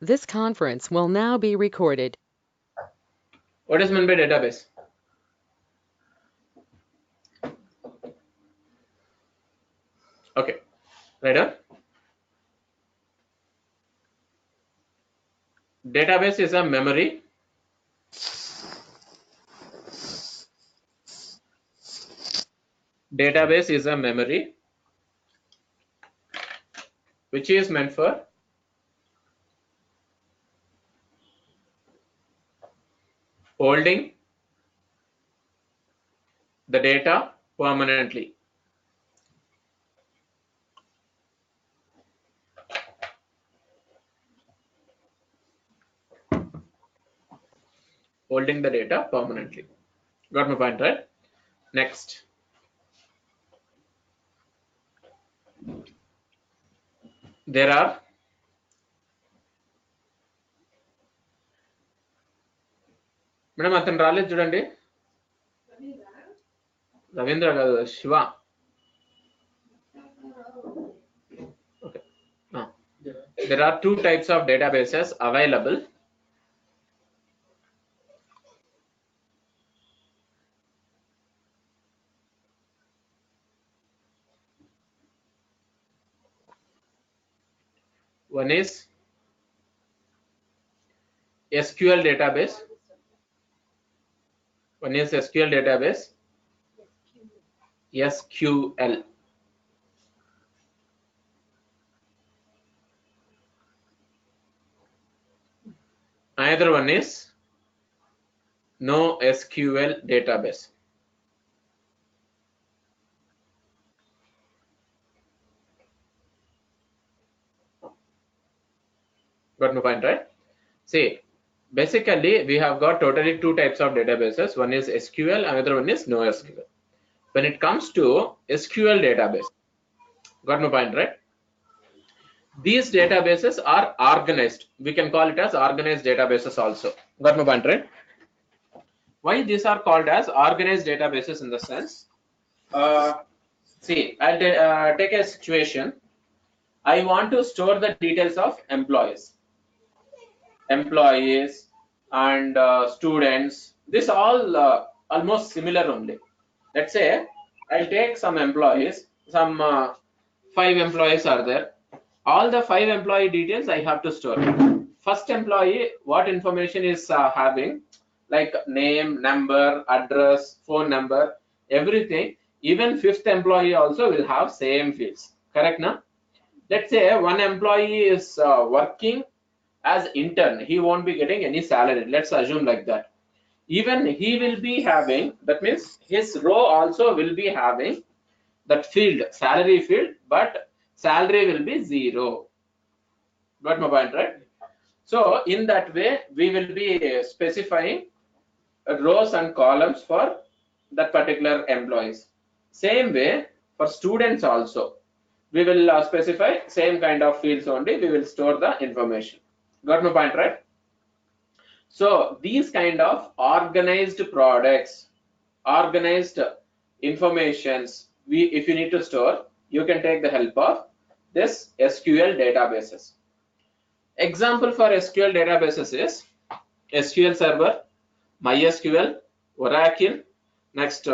This conference will now be recorded. What is meant by database? Okay, right on. Database is a memory. Database is a memory which is meant for holding the data permanently. Holding the data permanently. Got my point, right? Next. There are madam అతను రాలేదు చూడండి రవీంద్ర కాదు Shiva okay. There are two types of databases available. One is SQL database. One is SQL database. SQL. Another one is NoSQL database. Got my point, right? See, basically we have got totally two types of databases. One is SQL, another one is NoSQL. When it comes to SQL database, got my point, right? These databases are organized. We can call it as organized databases also. Got my point, right? Why these are called as organized databases in the sense? See, I'll take a situation. I want to store the details of employees and students. This all almost similar only. Let's say I'll take some employees, some 5 employees are there. All the 5 employee details I have to store. First employee, what information is having, like name, number, address, phone number, everything. Even fifth employee also will have same fields. Correct, na? Let's say one employee is working as intern. He won't be getting any salary. Let's assume like that. Even he will be having, that means his row also will be having that field, salary field, but salary will be 0. Got my point, right? So in that way, we will be specifying rows and columns for that particular employees. Same way for students also, we will specify same kind of fields only. We will store the information. Got my point, right? So these kind of organized products, organized informations, if you need to store, you can take the help of this SQL databases. Example for SQL databases is SQL Server, MySQL, Oracle, next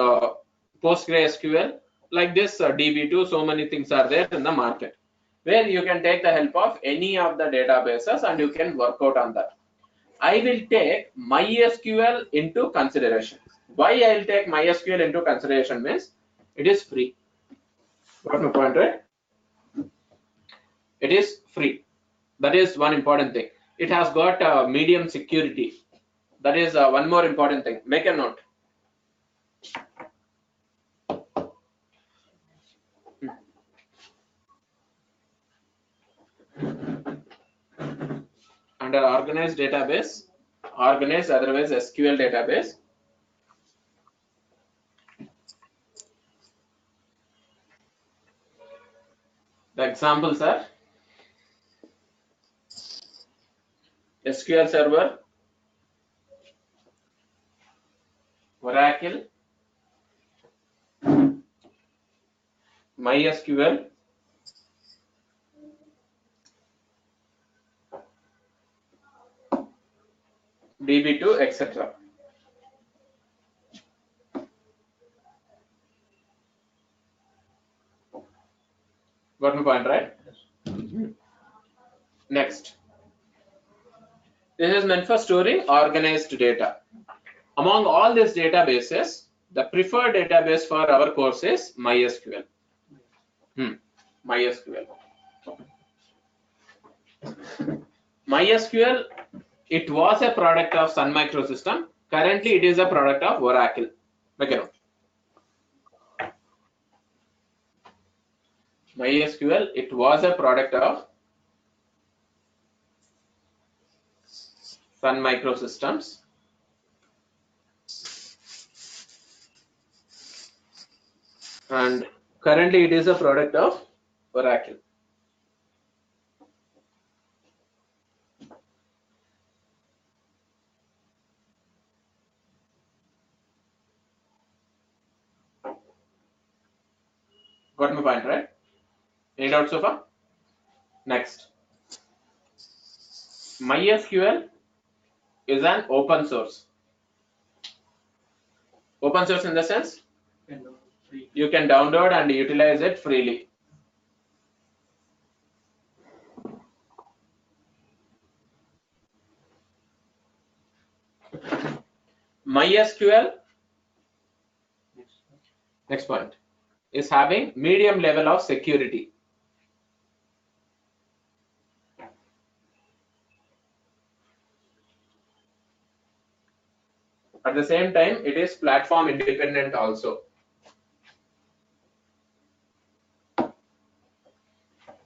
PostgreSQL, like this DB2. So many things are there in the market where you can take the help of any of the databases and you can work out on that. I will take MySQL into consideration. Why I will take MySQL into consideration means it is free. Got my point, right? It is free. That is one important thing. It has got medium security. That is one more important thing. Make a note. Under organized database, organized otherwise SQL database. The examples are SQL Server, Oracle, MySQL, DB2, etc. Got my point, right? Next. This is meant for storing organized data. Among all these databases, the preferred database for our course is MySQL. MySQL. MySQL, it was a product of Sun Microsystem. Currently, it is a product of Oracle. Make a note. MySQL, it was a product of Sun Microsystems. And currently, it is a product of Oracle. Got my point, right? Any doubts so far? Next. MySQL is an open source. Open source in the sense you can download and utilize it freely. MySQL, next point, is having medium level of security. At the same time, it is platform independent also.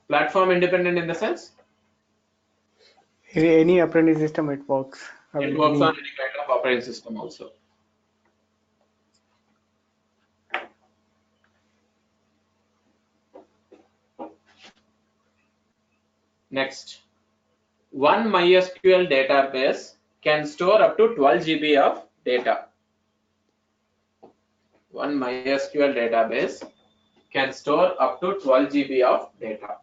Platform independent in the sense? Any operating system, it works. It works on any kind of operating system also. Next, one MySQL database can store up to 12 GB of data. One MySQL database can store up to 12 GB of data.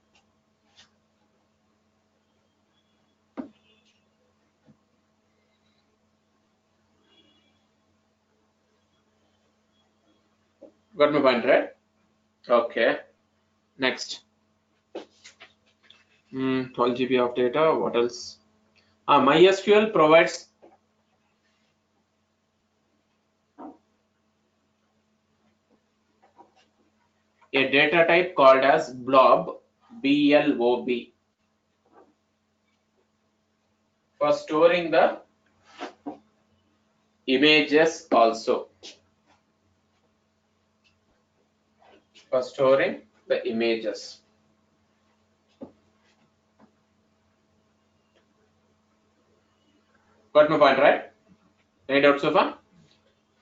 Got my point, right? Okay. Next. 12 GB of data. What else? MySQL provides a data type called as blob, B-L-O-B, for storing the images also. For storing the images. Got my point, right? Any doubts so far?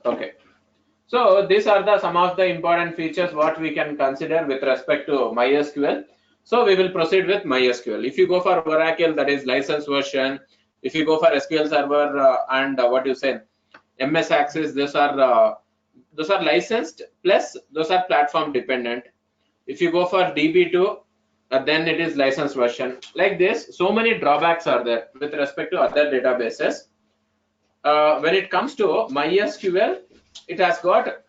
Okay. So these are the some of the important features what we can consider with respect to MySQL. So we will proceed with MySQL. If you go for Oracle, that is licensed version. If you go for SQL Server and what you say, MS Access, those are licensed, plus those are platform dependent. If you go for DB2, then it is licensed version. Like this, so many drawbacks are there with respect to other databases. When it comes to MySQL, it has got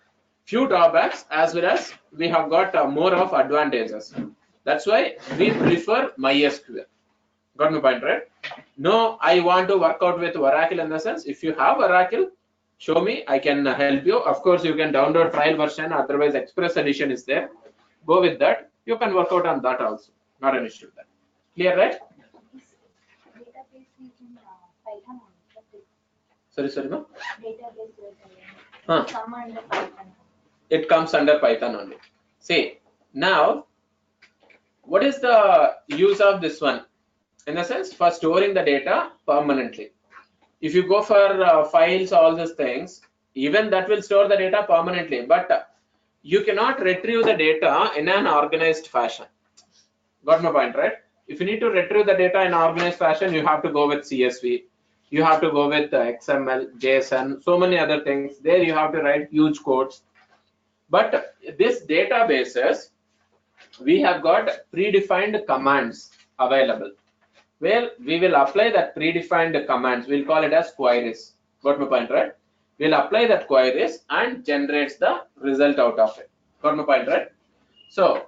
few drawbacks as well as we have got more of advantages. That's why we prefer MySQL. Got my point, right? No, I want to work out with Oracle in the sense, if you have Oracle, show me, I can help you. Of course, you can download trial version, otherwise Express Edition is there. Go with that. You can work out on that also. Not an issue with that. Clear, right? Database is in Python. Sorry, ma'am. Database come under Python. It comes under Python only. See, now, what is the use of this one? In the sense, for storing the data permanently. If you go for files, all these things, even that will store the data permanently, but you cannot retrieve the data in an organized fashion. Got my point, right? If you need to retrieve the data in an organized fashion, you have to go with CSV. You have to go with XML, JSON, so many other things. There you have to write huge codes. But this databases, we have got predefined commands available. where we will apply that predefined commands. We'll call it as queries. Got my point, right? We'll apply that queries and generates the result out of it. Got my point, right? So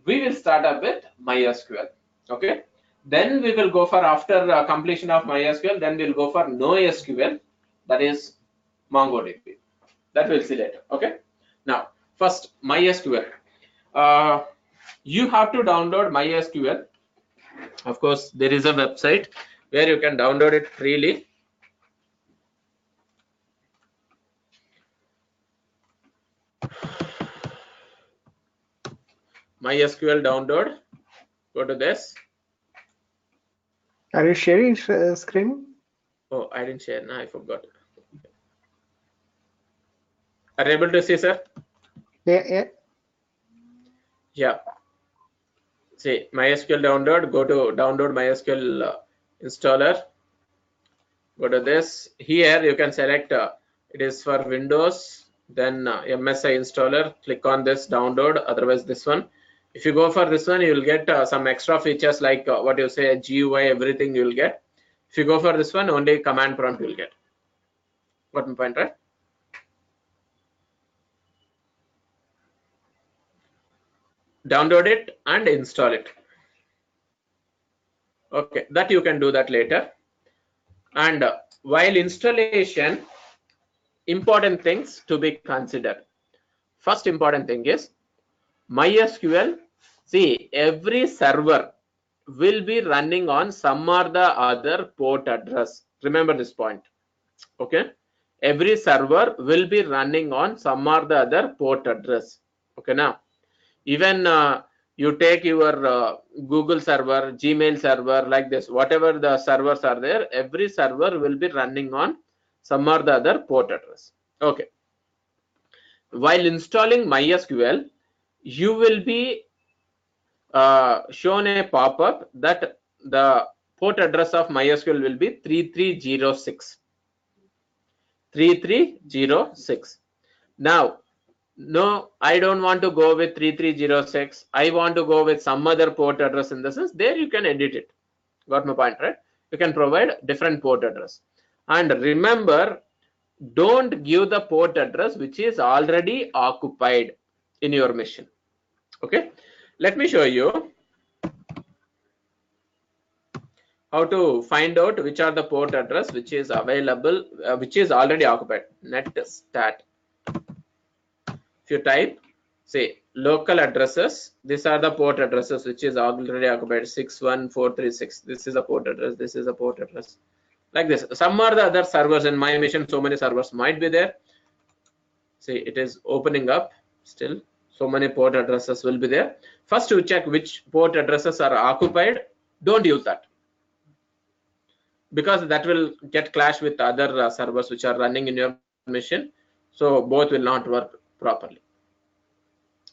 we will start up with MySQL. Okay. Then we will go for, after completion of MySQL, then we'll go for NoSQL, that is MongoDB. That we'll see later. Okay. Now, first MySQL. You have to download MySQL. Of course, there is a website where you can download it freely. MySQL download. Go to this. Are you sharing screen? Oh, I didn't share. No, I forgot. Are you able to see, sir? Yeah. Yeah. See, MySQL download. Go to download MySQL installer. Go to this. Here you can select it is for Windows. Then MSI installer. Click on this download. Otherwise, this one. If you go for this one, you will get some extra features like what you say, GUI, everything you will get. If you go for this one, only command prompt you will get. Got my point, right? Download it and install it. Okay, that you can do that later. And while installation, important things to be considered. First important thing is MySQL. See, every server will be running on some or the other port address. Remember this point. Okay, every server will be running on some or the other port address. Okay, now even you take your Google server, Gmail server, like this, whatever the servers are there, every server will be running on some or the other port address. Okay, while installing MySQL, you will be shown a pop-up that the port address of MySQL will be 3306. 3306. Now, no, I don't want to go with 3306. I want to go with some other port address. In the sense, there you can edit it. Got my point, right? You can provide different port address. And remember, don't give the port address which is already occupied in your machine. Okay, let me show you how to find out which are the port address which is available, which is already occupied. Netstat. If you type, say, local addresses, these are the port addresses which is already occupied. 61436. This is a port address. This is a port address. Like this. Some are the other servers in my machine. So many servers might be there. See, it is opening up still. So many port addresses will be there. First, you check which port addresses are occupied. Don't use that, because that will get clash with other servers which are running in your machine. So both will not work properly.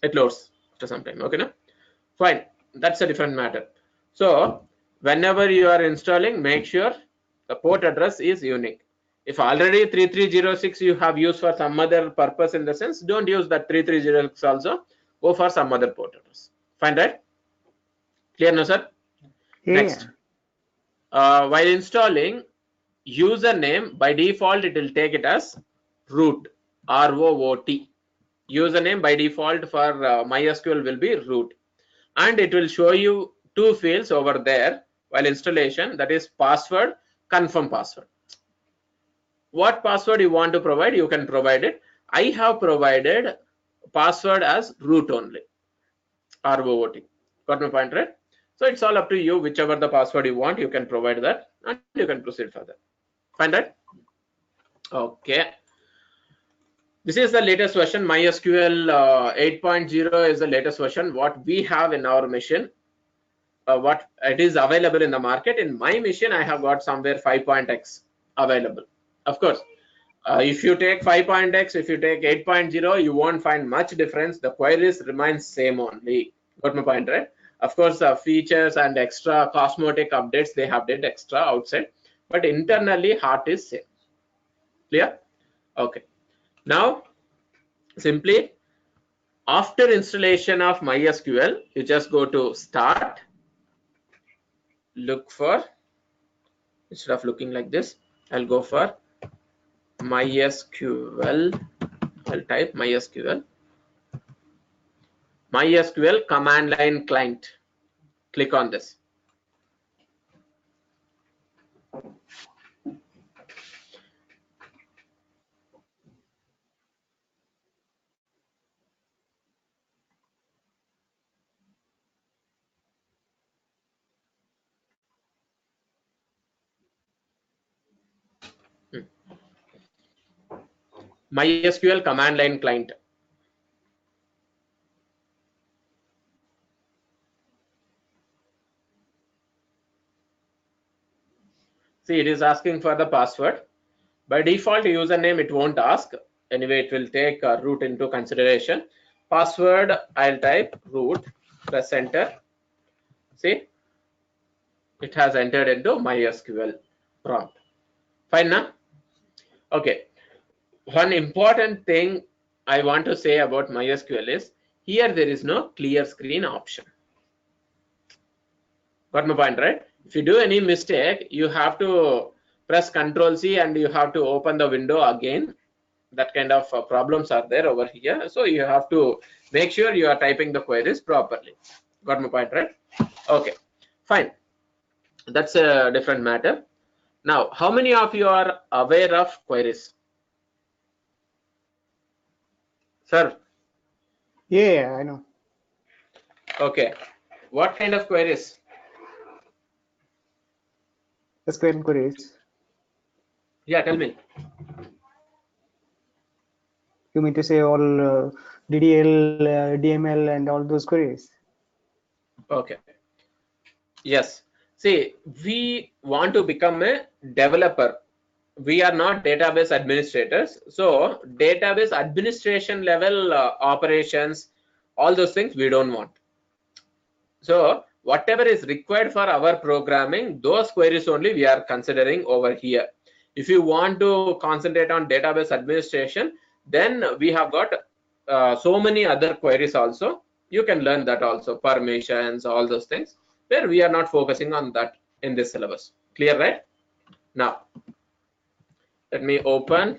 It loads after some time. Okay, now fine, that's a different matter. So whenever you are installing, make sure the port address is unique. If already 3306 you have used for some other purpose, in the sense, don't use that 3306 also. Go for some other port address. Fine, right? Clear now, sir? Yeah. Next, while installing, username by default it will take it as root, ROOT. Username by default for MySQL will be root, and it will show you two fields over there while installation, that is password, confirm password. What password you want to provide, you can provide it. I have provided password as root only, ROOT. Got my point, right? So it's all up to you, whichever the password you want, you can provide that and you can proceed further. Fine, right? Okay. This is the latest version. MySQL 8.0 is the latest version what we have in our machine. What it is available in the market. In my machine, I have got somewhere 5.x available. Of course, if you take 5.x, if you take 8.0, you won't find much difference. The queries remain same only. Got my point, right? Of course, features and extra cosmetic updates they have did extra outside, but internally heart is same. Clear? Okay. Now, simply after installation of MySQL, you just go to start, look for Instead of looking like this, I'll go for MySQL. I'll type MySQL command line client. Click on this. MySQL command line client. See, it is asking for the password. By default username it won't ask. Anyway, it will take root into consideration. Password, I'll type root, press enter. See, it has entered into MySQL prompt. Fine now? Okay. One important thing I want to say about MySQL is here there is no clear screen option. Got my point, right? If you do any mistake, you have to press Ctrl C and you have to open the window again. That kind of problems are there over here. So you have to make sure you are typing the queries properly. Got my point, right? Okay, fine. That's a different matter. Now, how many of you are aware of queries? Sir? Yeah, I know. Okay. What kind of queries? SQL queries. Yeah, tell me. You mean to say all DDL, DML, and all those queries? Okay. Yes. See, we want to become a developer. We are not database administrators. So database administration level operations, all those things we don't want. So whatever is required for our programming, those queries only we are considering over here. If you want to concentrate on database administration, then we have got so many other queries also. You can learn that also, permissions, all those things, where we are not focusing on that in this syllabus. Clear, right? Now, let me open.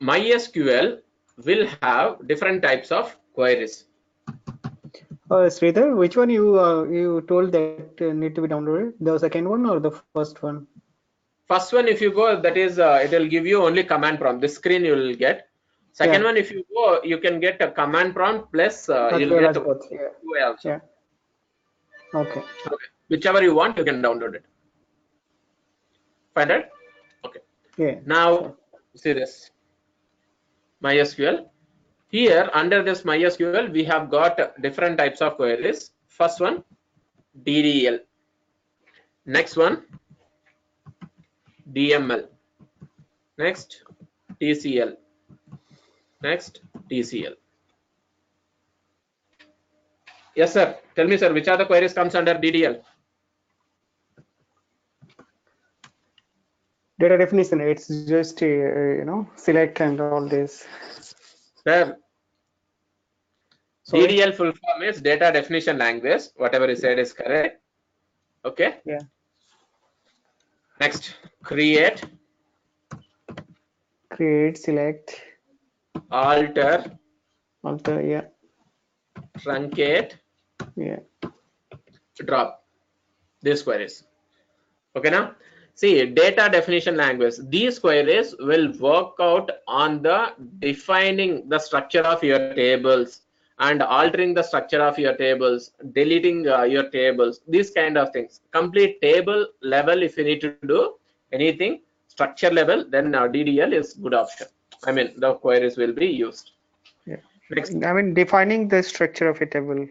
MySQL will have different types of queries. Sridhar, which one you told that need to be downloaded? The second one or the first one? First one, if you go, that is, it will give you only command prompt. This screen you will get. Second one, if you go, you can get a command prompt plus you'll get both. Yeah. QA also. Yeah. Okay. Okay. Whichever you want, you can download it. Find it? Okay. Yeah. Now, see this. MySQL. Here, under this MySQL, we have got different types of queries. First one, DDL. Next one, DML. Next, TCL. Next, TCL. Yes, sir. Tell me, sir, which are the queries comes under DDL? Data definition. It's just select and all this. Sir, Sorry? DDL full form is data definition language. Whatever is said is correct. Okay. Yeah. Next, create, Select, alter, yeah. truncate, Yeah. drop. These queries. Okay, now see, data definition language. These queries will work out on the defining the structure of your tables and altering the structure of your tables, deleting your tables, these kind of things. Complete table level, if you need to do anything structure level, then DDL is good option. I mean, the queries will be used. Yeah. Next. I mean, defining the structure of a table.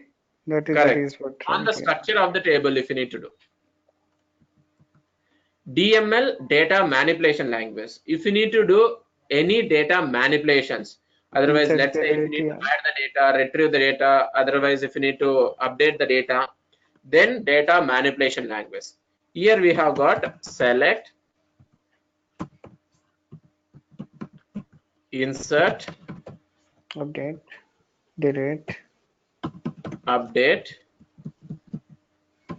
That is what. On the structure of the table, if you need to do. DML, data manipulation language. If you need to do any data manipulations, otherwise, let's say if you need to add the data, retrieve the data, otherwise if you need to update the data, then data manipulation language. Here we have got select, insert, update, delete, update,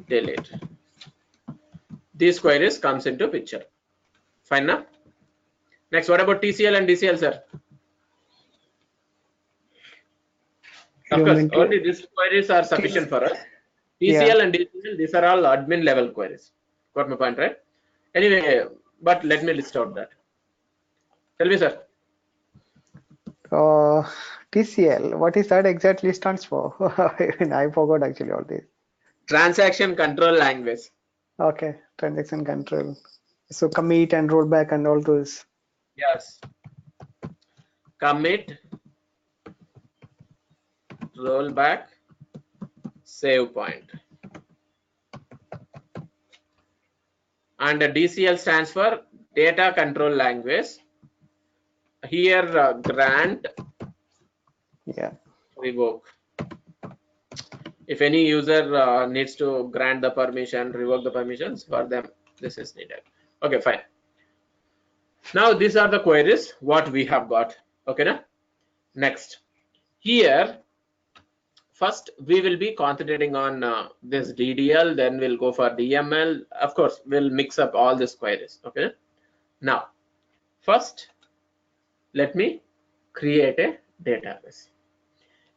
delete. these queries comes into picture. Fine now. Next, what about TCL and DCL, sir? Of course, only these queries are sufficient for us. TCL and DCL, these are all admin level queries. Got my point, right? Anyway, but let me list out that. Tell me, sir. TCL, what is that exactly stands for? I forgot actually all this. Transaction Control Language. Okay, transaction control. So commit and rollback and all those. Yes. Commit, rollback, save point. And DCL stands for Data Control Language. Here, grant, revoke. If any user needs to grant the permission, revoke the permissions, for them this is needed. Okay, fine. Now these are the queries what we have got. Okay, now next, here first we will be concentrating on this DDL, then we'll go for DML. Of course, we'll mix up all these queries. Okay, now first let me create a database.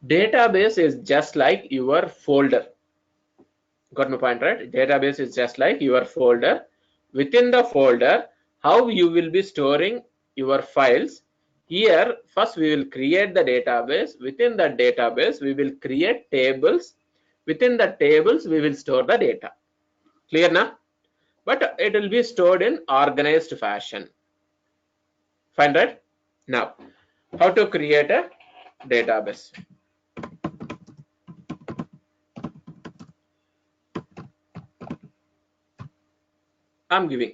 Database is just like your folder. Got my point, right? Database is just like your folder. Within the folder, how you will be storing your files. Here, first we will create the database. Within the database, we will create tables. Within the tables, we will store the data. Clear now? But it will be stored in organized fashion. Fine, right? Now, how to create a database? I'm giving.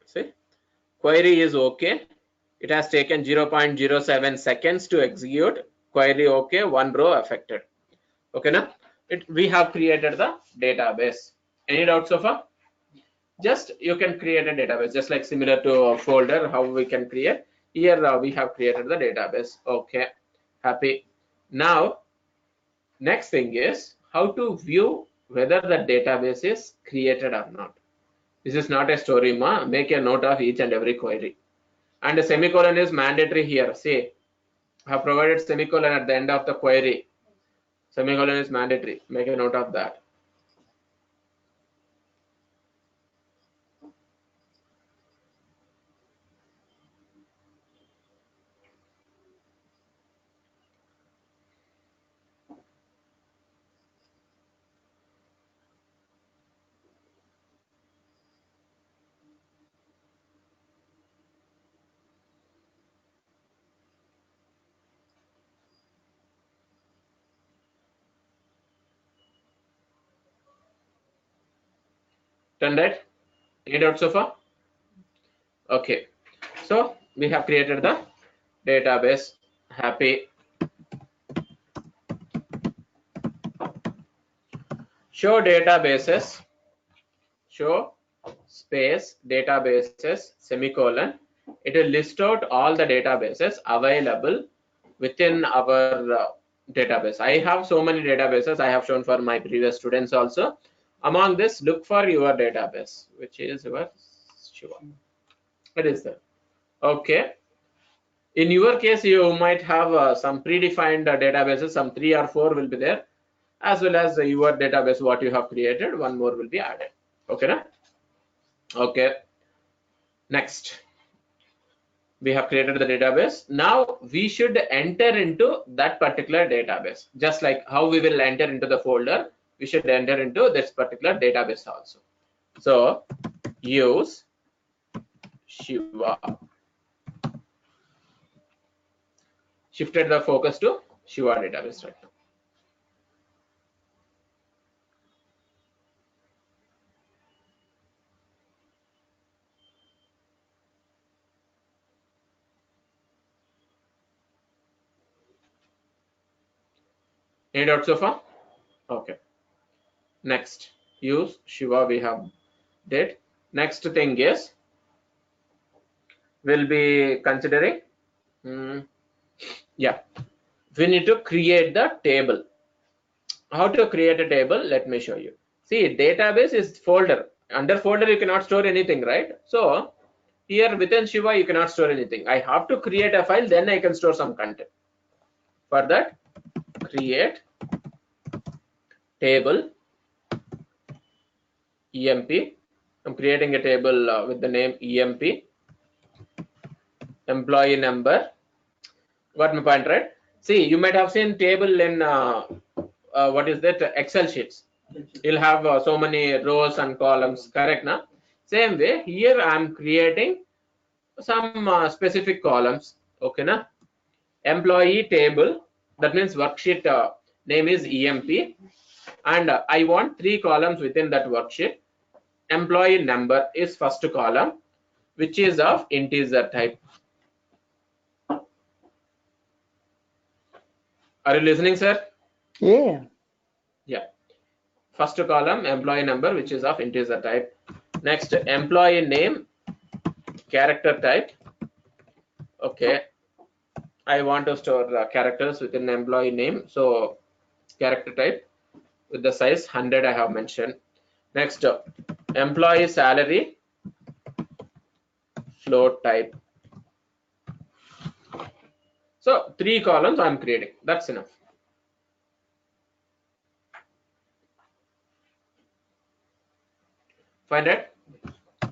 See, query is okay. It has taken 0.07 seconds to execute. Query okay, one row affected. Okay, now we have created the database. Any doubts so far? Just you can create a database, just like similar to a folder. How we can create? Here we have created the database. Okay, happy. Now, next thing is how to view whether the database is created or not. This is not a story, ma. Make a note of each and every query. And a semicolon is mandatory here. See, I have provided semicolon at the end of the query. Semicolon is mandatory. Make a note of that. Done that? Any doubts so far? Okay. So we have created the database. Happy. Show databases. Show space databases semicolon. It will list out all the databases available within our database. I have so many databases I have shown for my previous students also. Among this, look for your database, which is your Shiva. What is that? Okay. In your case, you might have some predefined databases, some 3 or 4 will be there, as well as your database, what you have created, one more will be added. Okay, na? Okay. Next, we have created the database. Now we should enter into that particular database. Just like how we will enter into the folder, we should enter into this particular database also. So use Shiva. Shifted the focus to Shiva database right now. Any doubts so far? Okay. Next, use Shiva we have did. Next thing is we'll be considering. Yeah, we need to create the table. How to create a table? Let me show you. See, database is folder. under folder you cannot store anything, right? So here within Shiva you cannot store anything. I have to create a file, then I can store some content. For that, create table emp. I'm creating a table with the name emp employee number. Got my point, right? See, you might have seen table in what is that, Excel sheets. You'll have so many rows and columns, correct now? Same way here I'm creating some specific columns. Okay na? Employee table, that means worksheet name is emp, and I want 3 columns within that worksheet. Employee number is first column, which is of integer type. Are you listening, sir? Yeah. Yeah. First column, employee number, which is of integer type. Next, employee name, character type. Okay. I want to store characters within employee name. So character type with the size 100 I have mentioned. Next, employee salary, float type. So 3 columns I'm creating. That's enough. Find it.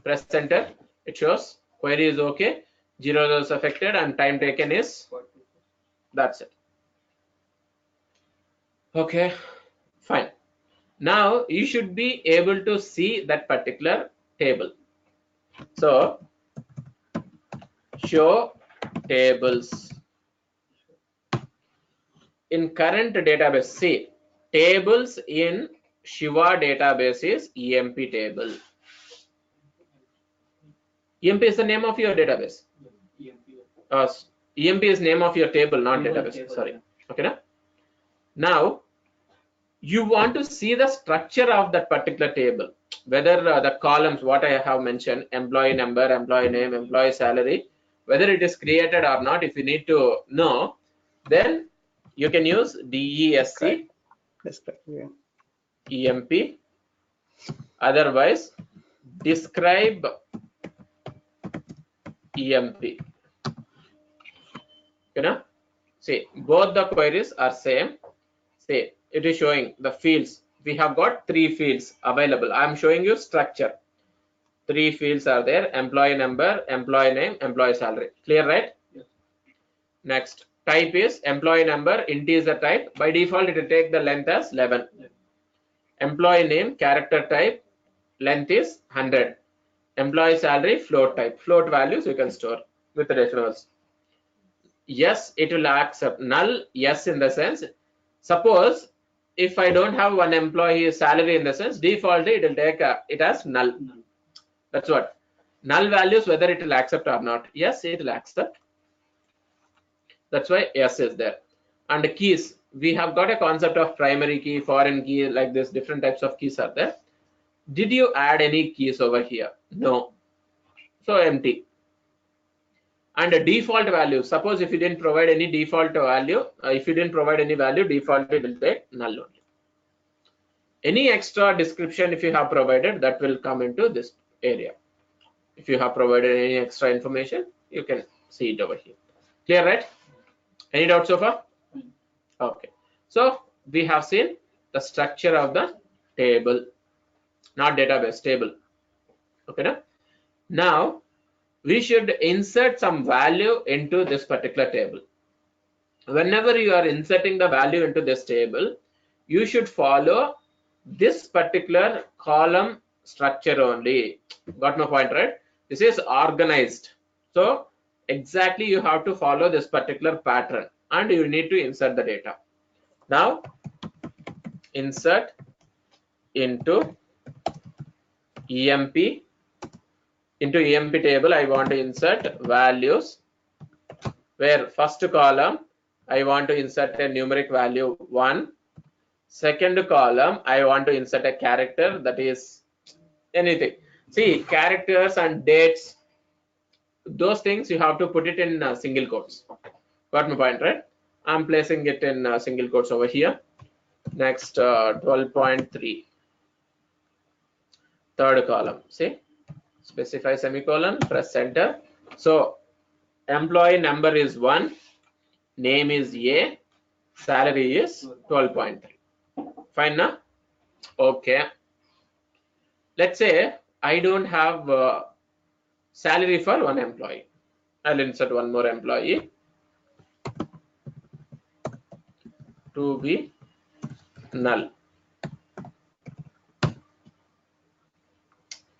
Press enter. It shows query is okay. 0 rows affected and time taken is. That's it. Okay. Fine. Now you should be able to see that particular table. So show tables. In current database, see, tables in Shiva database is emp table. Emp is the name of your database. Emp is name of your table, not database. Sorry. Okay. Now you want to see the structure of that particular table, whether the columns, what I have mentioned, employee number, employee name, employee salary, whether it is created or not. If you need to know, then you can use DESC emp. Otherwise, describe emp. You know, see, both the queries are same. See, it is showing the fields. We have got 3 fields available. I am showing you structure. 3 fields are there: employee number, employee name, employee salary. Clear, right? Yes. Next, type is employee number, integer type. By default, it will take the length as 11. Yes. Employee name, character type, length is 100. Employee salary, float type. Float values you can store with the decimals. Yes, it will accept. Null, yes, in the sense, suppose if I don't have one employee salary, in the sense, defaultly it will take it as null. That's what. Null values, whether it will accept or not. Yes, it will accept. That's why yes is there. And the keys, we have got a concept of primary key, foreign key, like this. Different types of keys are there. Did you add any keys over here? No. So empty. And the default value, suppose if you didn't provide any default value, if you didn't provide any value, default it will take null only. Any extra description if you have provided, that will come into this area. If you have provided any extra information, you can see it over here. Clear, right? Any doubts so far? Okay. So we have seen the structure of the table, not database, table. Okay. Now we should insert some value into this particular table. Whenever you are inserting the value into this table, you should follow this particular column structure only. Got my point, right? This is organized. So exactly you have to follow this particular pattern and you need to insert the data. Now insert into EMP. Into EMP table, I want to insert values, where first column, I want to insert a numeric value 1. Second column, I want to insert a character, that is anything. See, characters and dates, those things you have to put it in single quotes. Got my point, right? I'm placing it in single quotes over here. Next, 12.3. third column. See, specify semicolon, press enter. So employee number is 1, name is A, salary is 12.3. Fine now? Okay. Let's say I don't have salary for one employee. I'll insert one more employee to be null.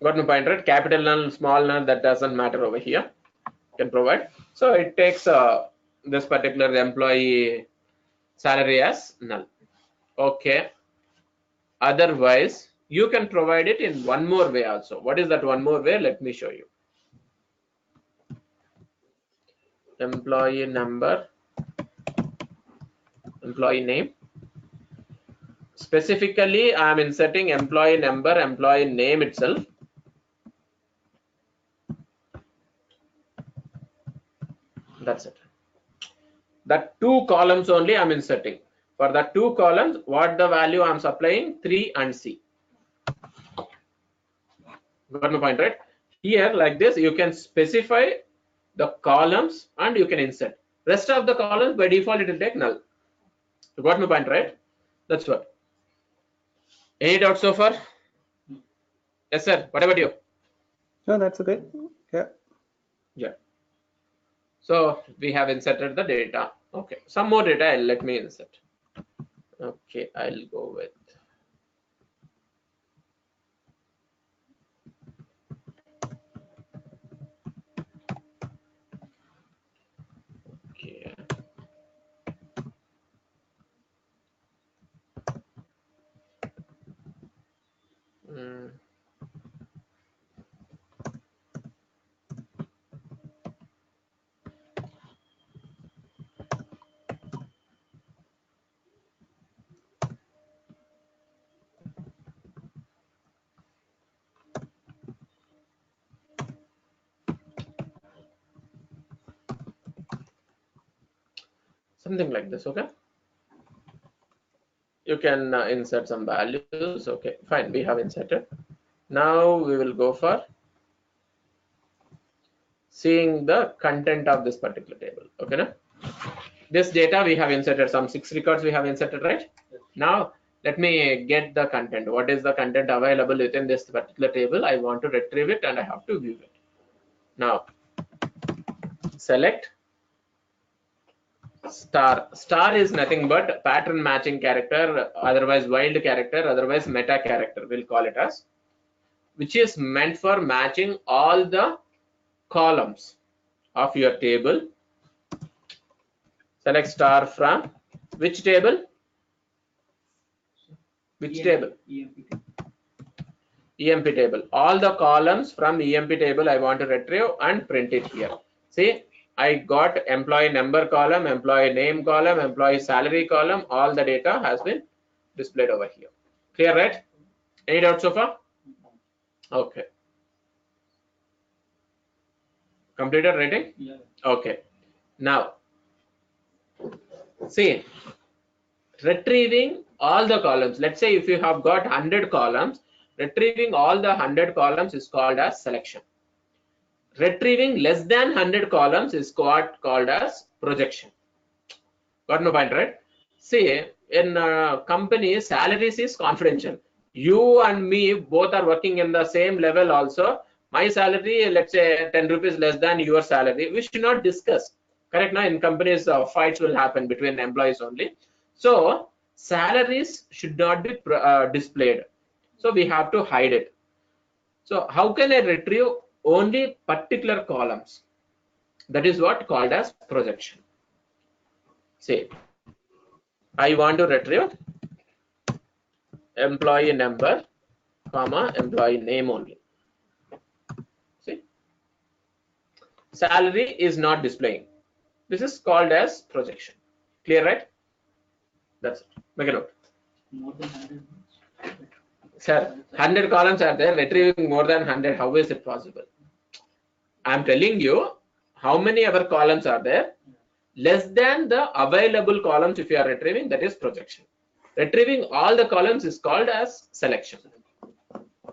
Got my point, right? Capital null, small null, that doesn't matter over here. Can provide. So it takes this particular employee salary as null. Okay. Otherwise, you can provide it in one more way also. What is that one more way? Let me show you. Employee number, employee name. Specifically, I am inserting employee number, employee name itself. That's it. That 2 columns only I'm inserting. For that 2 columns, what the value I'm supplying? 3 and C. Got my point, right? Here, like this, you can specify the columns and you can insert. Rest of the columns, by default, it will take null. You got my point, right? That's what. Any doubts so far? Yes, sir. What about you? No, that's okay. Yeah. Yeah. So we have inserted the data. Okay. Some more data, let me insert. Okay, I'll go with. Okay. Something like this, okay? You can insert some values. Okay, fine, we have inserted. Now we will go for seeing the content of this particular table. Okay, now this data we have inserted, some 6 records we have inserted, right? Now let me get the content. What is the content available within this particular table? I want to retrieve it and I have to view it. Now select star. Star is nothing but pattern matching character, otherwise wild character, otherwise meta character, we'll call it as, which is meant for matching all the columns of your table. Select star from which table? Which table? EMP table. All the columns from EMP table I want to retrieve and print it here. See, I got employee number column, employee name column, employee salary column. All the data has been displayed over here. Clear, right? Any doubts so far? Okay. Completed writing? Yeah. Okay. Now, see, retrieving all the columns. Let's say if you have got 100 columns, retrieving all the 100 columns is called as selection. Retrieving less than 100 columns is called as projection. Got no point, right? See, in companies, salaries is confidential. You and me both are working in the same level also. My salary, let's say 10 rupees less than your salary, we should not discuss. Correct? Now in companies, fights will happen between employees only. So salaries should not be displayed. So we have to hide it. So how can I retrieve only particular columns? That is what called as projection. Say, I want to retrieve employee number, comma, employee name only. See, salary is not displaying. This is called as projection. Clear, right? That's it. Make a note. More than 100. Sir, 100 columns are there. Retrieving more than 100, how is it possible? I'm telling you how many other columns are there. Less than the available columns if you are retrieving, that is projection. Retrieving all the columns is called as selection.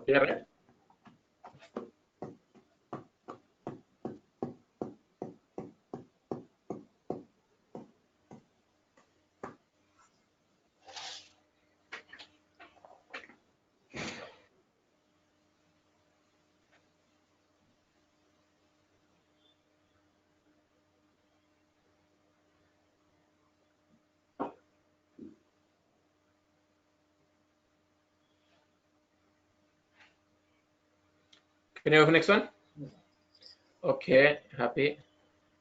Clear, right? Can you have the next one? Okay, happy.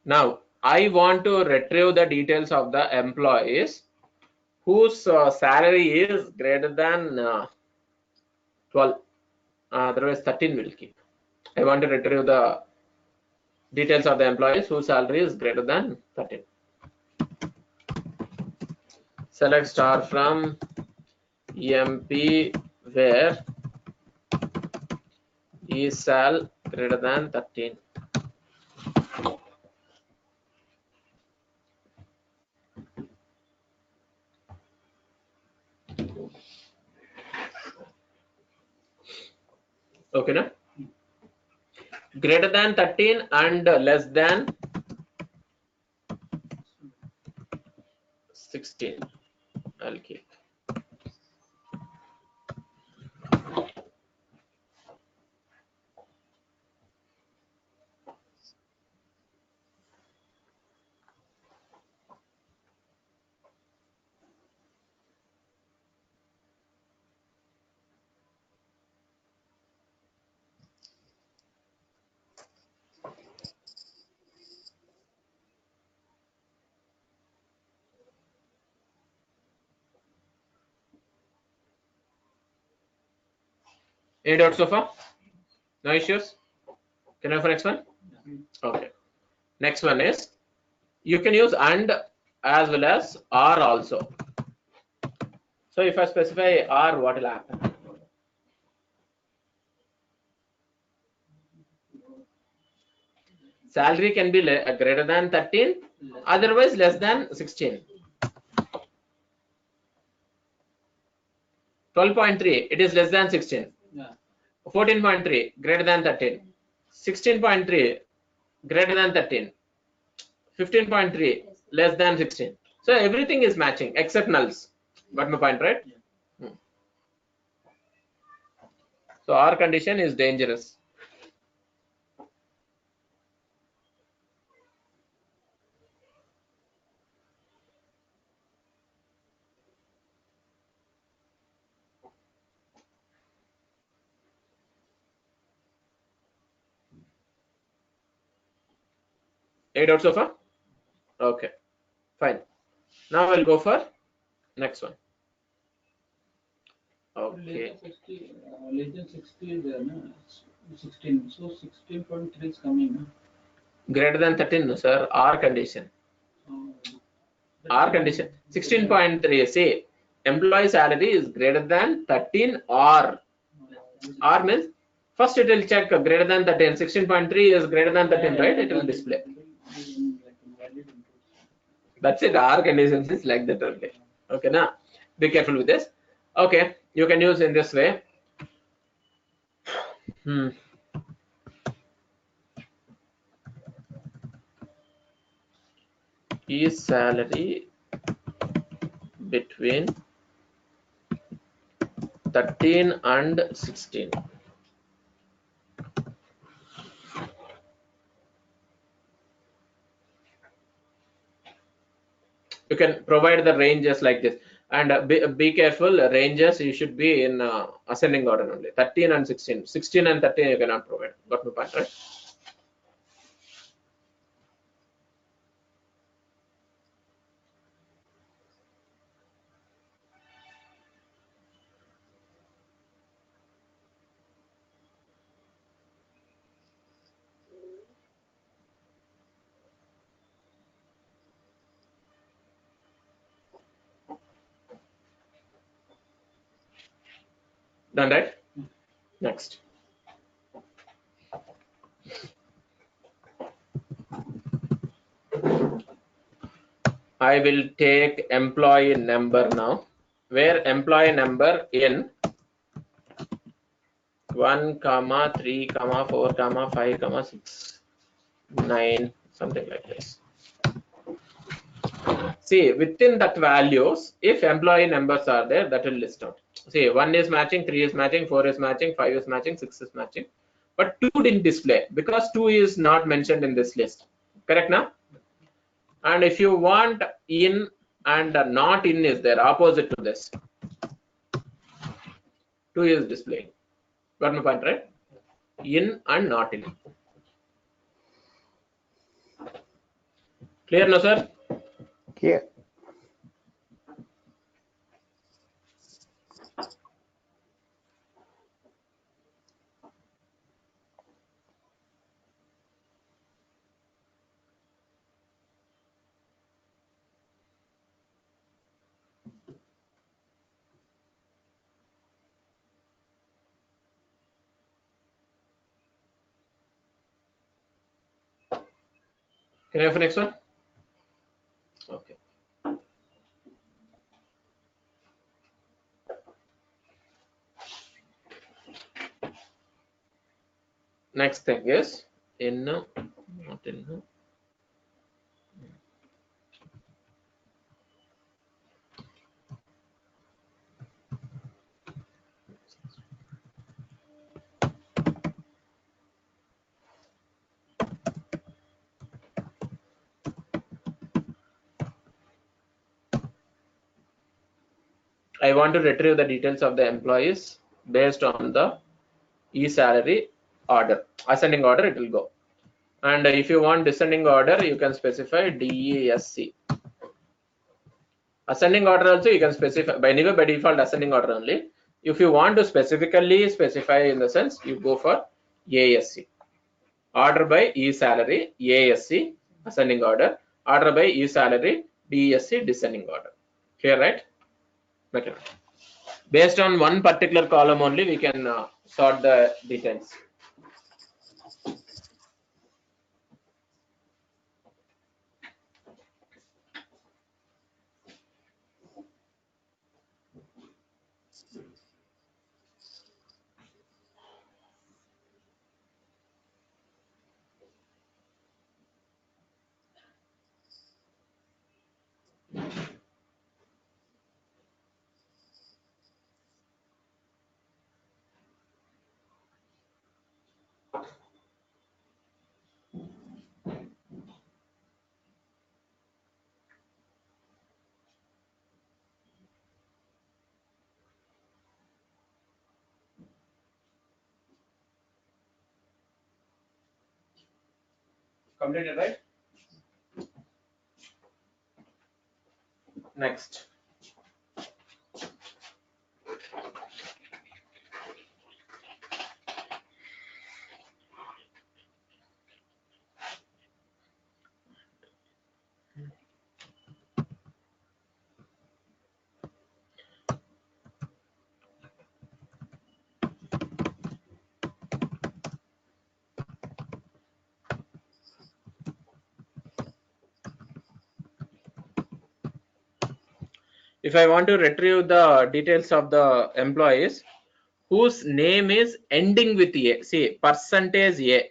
Now I want to retrieve the details of the employees whose salary is greater than 12. Otherwise 13 will keep. I want to retrieve the details of the employees whose salary is greater than 13. Select star from EMP where is sal greater than 13. Okay, na? Greater than 13 and less than 16. I'll keep. Any doubts so far? No issues? Can I have the next one? Okay. Next one is you can use and as well as or also. So if I specify or, what will happen? Salary can be greater than 13, otherwise less than 16. 12.3, it is less than 16. 14.3, greater than 13. 16.3, greater than 13. 15.3, less than 16. So everything is matching except nulls. Got my point, right? So our condition is dangerous. Any doubts so far? Okay, fine. Now I'll go for next one. Okay. Less than 60 is there, no? 16. So 16.3 is coming, no? Greater than 13, no, sir. Our condition. Our condition. 16.3. Say employee salary is greater than 13 or. Or means first it will check greater than 13. 16.3 is greater than 13, right? It will display. That's it. Our conditions is like that only. Okay, now be careful with this. Okay, you can use in this way. Is salary between 13 and 16. You can provide the ranges like this, and be careful. Ranges you should be in ascending order only. 13 and 16. 16 and 13 you cannot provide. Got my point, right? Done, right? Next. I will take employee number now, where employee number in 1, 3, 4, 5, 6, 9, something like this. See, within that values, if employee numbers are there, that will list out. See, 1 is matching, 3 is matching, 4 is matching, 5 is matching, 6 is matching. But 2 didn't display because 2 is not mentioned in this list. Correct now? And if you want in and not in is there, opposite to this. 2 is displaying. Got my point, right? in and not in. Clear, no, sir? Yeah. Can I have the next one? Okay. Next thing is in, not in. I want to retrieve the details of the employees based on the e-salary order. Ascending order it will go. And if you want descending order, you can specify DESC. Ascending order also you can specify, by anyway by default ascending order only. If you want to specifically specify in the sense, you go for ASC. Order by e-salary, ASC, ascending order. Order by e-salary, DESC, descending order. Clear, right? Okay. Based on one particular column only, we can sort the details. Completed, right? Next. If I want to retrieve the details of the employees whose name is ending with A, see percentage A.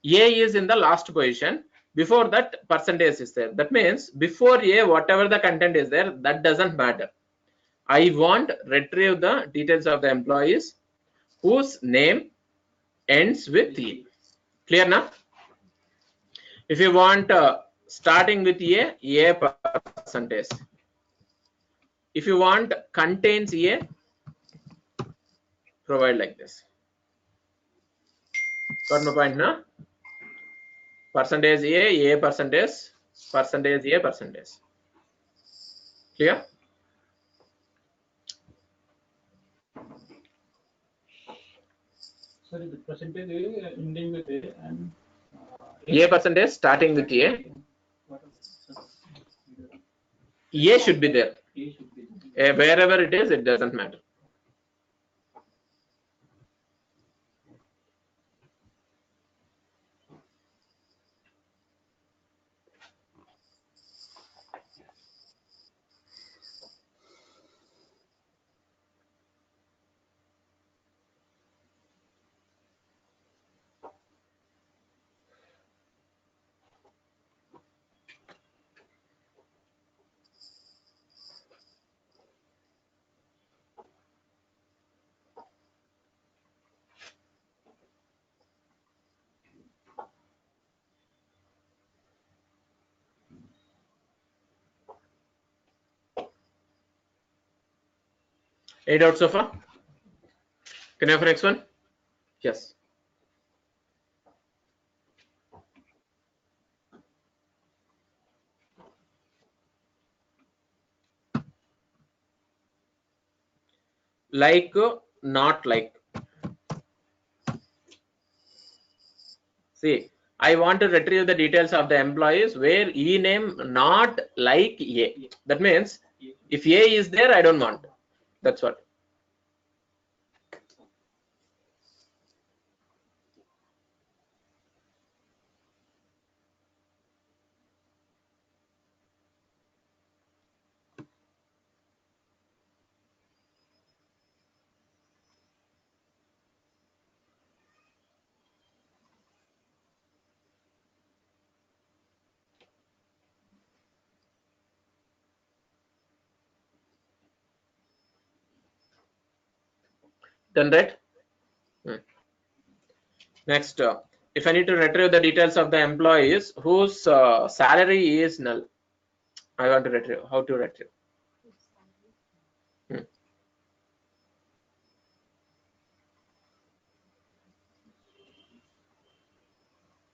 A is in the last position. Before that, percentage is there. That means before A, whatever the content is there, that doesn't matter. I want retrieve the details of the employees whose name ends with A. Clear now? If you want starting with A percentage. If you want contains A, provide like this. Got my point now? Percentage A percentage, percentage A percentage. Clear? Sorry, the percentage ending with A and A percentage starting with A. what else? A should be there. A should be there. Wherever it is, it doesn't matter. Any doubts so far? Can I have the next one? Yes. like, not like. See, I want to retrieve the details of the employees where E name not like A. That means if A is there, I don't want. That's what. Done, right? Next, if I need to retrieve the details of the employees whose salary is null, I want to retrieve. How to retrieve? Hmm.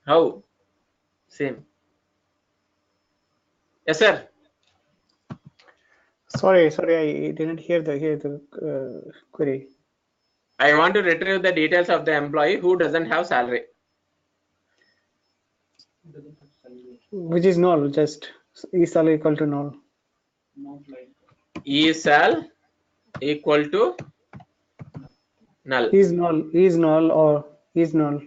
How? Same. Yes, sir. Sorry, I didn't hear the query. I want to retrieve the details of the employee who doesn't have salary. Doesn't have salary. Which is null, just is salary equal to null. Not like Is sal equal to null. Is null or is null.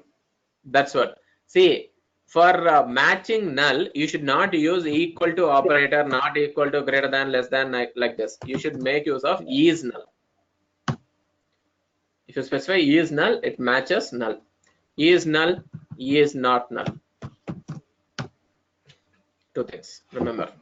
That's what. See, for matching null, you should not use equal to operator, not equal to, greater than, less than, like this. You should make use of is null. If you specify is null, it matches null. Is null, is not null. Two things, remember.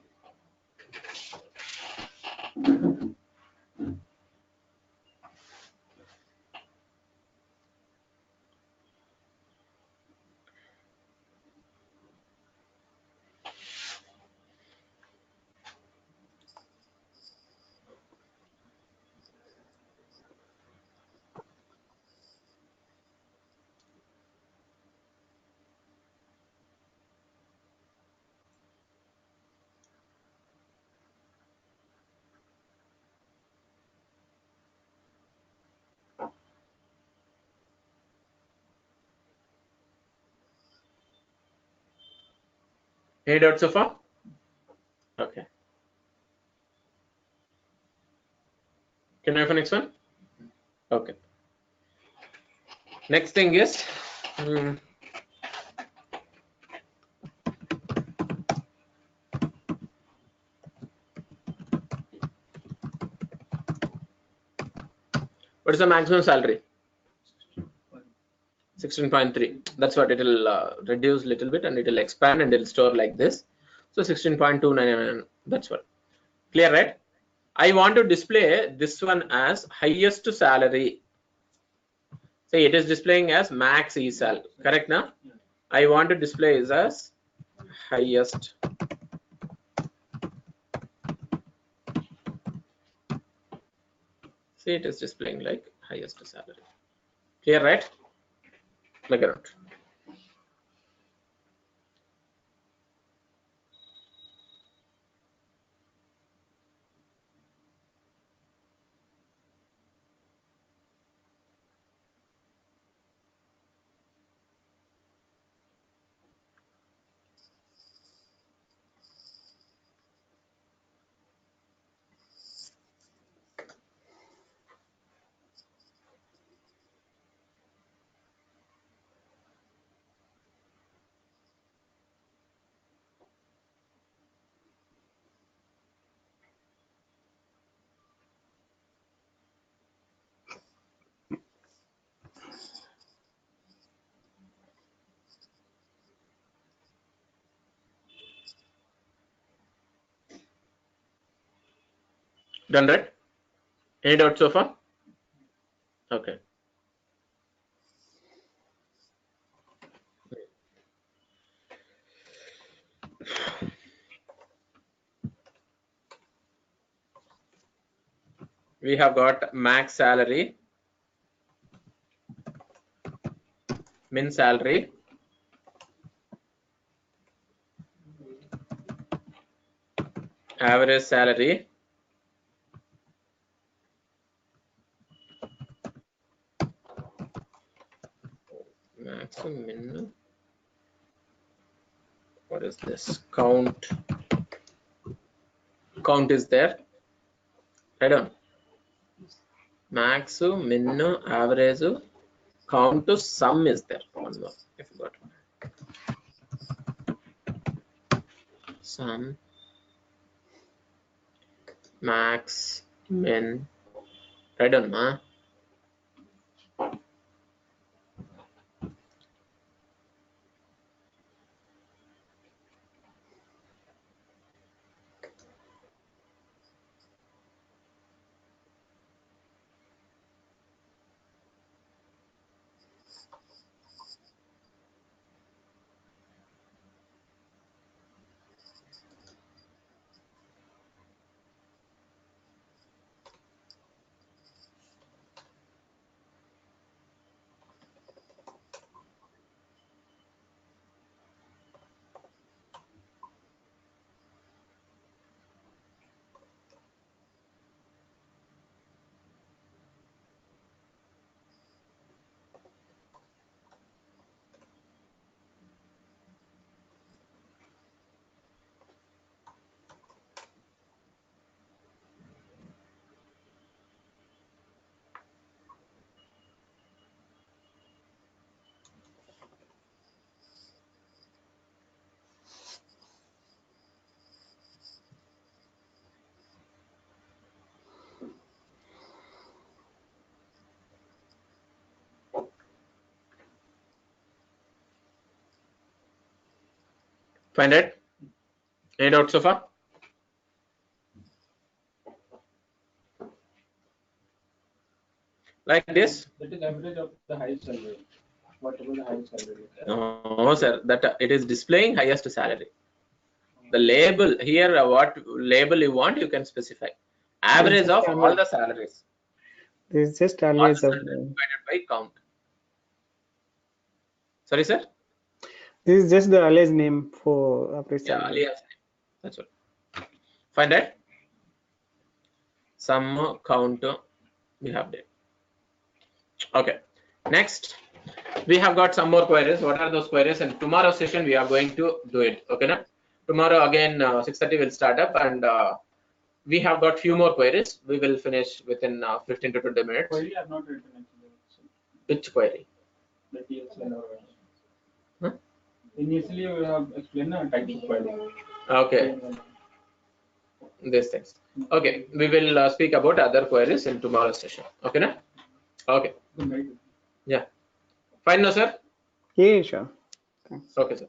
Any doubts so far? Okay. Can I have the next one? Okay. Next thing is, what is the maximum salary? 16.3. That's what it will reduce a little bit and it will expand and it will store like this. So 16.299. That's what. Clear, right? I want to display this one as highest salary. Say it is displaying as max ESAL. Correct now? I want to display is as highest. See, it is displaying like highest salary. Clear, right? Look around. Done, right? Any doubts so far? Okay. We have got max salary, min salary, average salary, Max, min. What is this? Count. Count is there. Right on. Max, min, average, count, sum is there. One more. I forgot. Sum, max, min. Right on, ma. Find it. Any doubts so far? Like this? That is average of the highest salary. Whatever the highest salary is. No, sir. That it is displaying highest salary. The label here, what label you want, you can specify. Average of all the salaries. This is just All average of. divided by count. Sorry, sir. This is just the alias name for average Yeah, salary. alias name. That's all. Find that. Sum, count, we have that. Okay. Next, we have got some more queries. What are those queries? And tomorrow's session we are going to do it. Okay, na? Tomorrow again 6:30 will start up, and we have got few more queries. We will finish within 15 to 20 minutes. Query are not written actually. Which query? The TSL or Huh? Initially we have explained a type of query. Okay, these things. Okay, we will speak about other queries in tomorrow's session. Okay, na? Okay. Right. Yeah. Fine, no, sir? Yeah, sure. Thanks. Okay, sir.